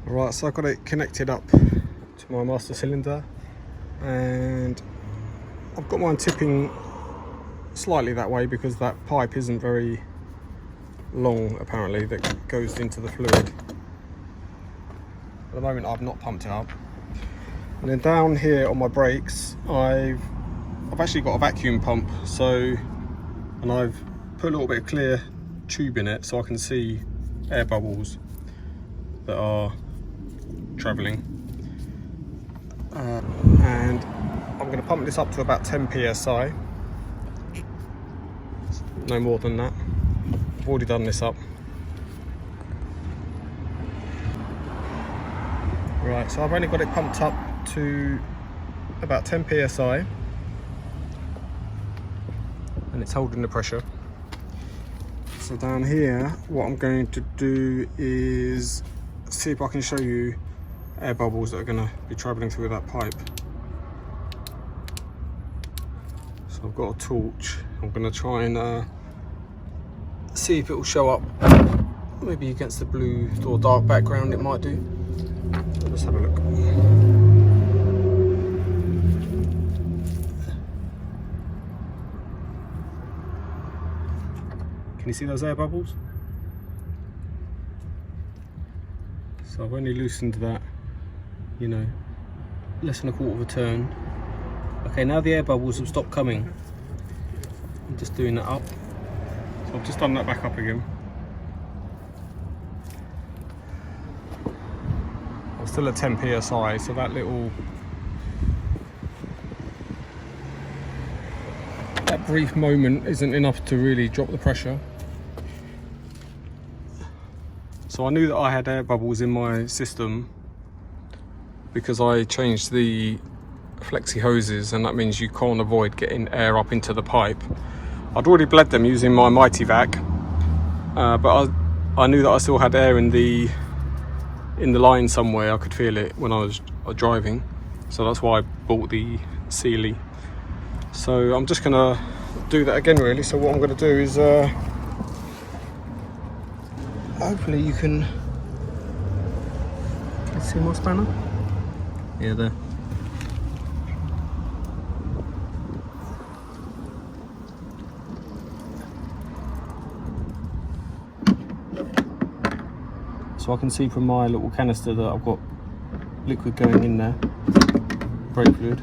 Alright, so I've got it connected up to my master cylinder, and I've got mine tipping slightly that way because that pipe isn't very long apparently that goes into the fluid. At the moment I've not pumped it up. And then down here on my brakes I've actually got a vacuum pump, and I've put a little bit of clear tube in it so I can see air bubbles that are travelling. And I'm going to pump this up to about 10 psi, no more than that. I've already done this up. Right, so I've only got it pumped up to about 10 psi and it's holding the pressure. So down here what I'm going to do is see if I can show you air bubbles that are going to be travelling through that pipe. So I've got a torch. I'm going to try and see if it will show up. Maybe against the blue or dark background it might do. Let's have a look. Can you see those air bubbles? So I've only loosened that, you know, less than a quarter of a turn. Okay, now the air bubbles have stopped coming. I'm just doing that up. So I've just done that back up again. I'm still at 10 psi, so that brief moment isn't enough to really drop the pressure. So I knew that I had air bubbles in my system because I changed the flexi hoses, and that means you can't avoid getting air up into the pipe. I'd already bled them using my Mighty Vac, but I knew that I still had air in the line somewhere. I could feel it when I was driving, so that's why I bought the Sealey. So I'm just gonna do that again really. So what I'm gonna do is hopefully you can see my spanner. Yeah, there. So I can see from my little canister that I've got liquid going in there, brake fluid.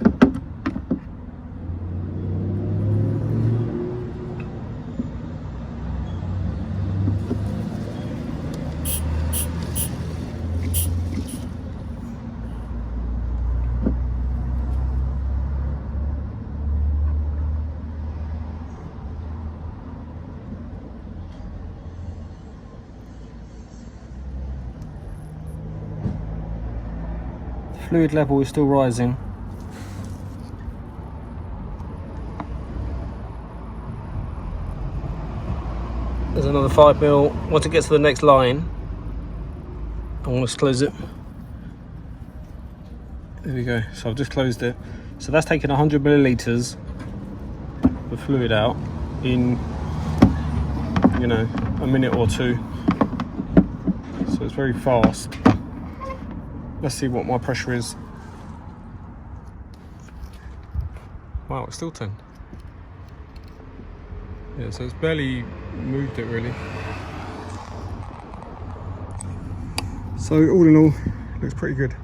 Fluid level is still rising. There's another 5 mil. Once it gets to the next line, I want to close it. There we go. So I've just closed it. So that's taken 100 millilitres of fluid out in, you know, a minute or two. So it's very fast. Let's see what my pressure is. Wow, it's still 10. Yeah, so it's barely moved it really. So all in all, looks pretty good.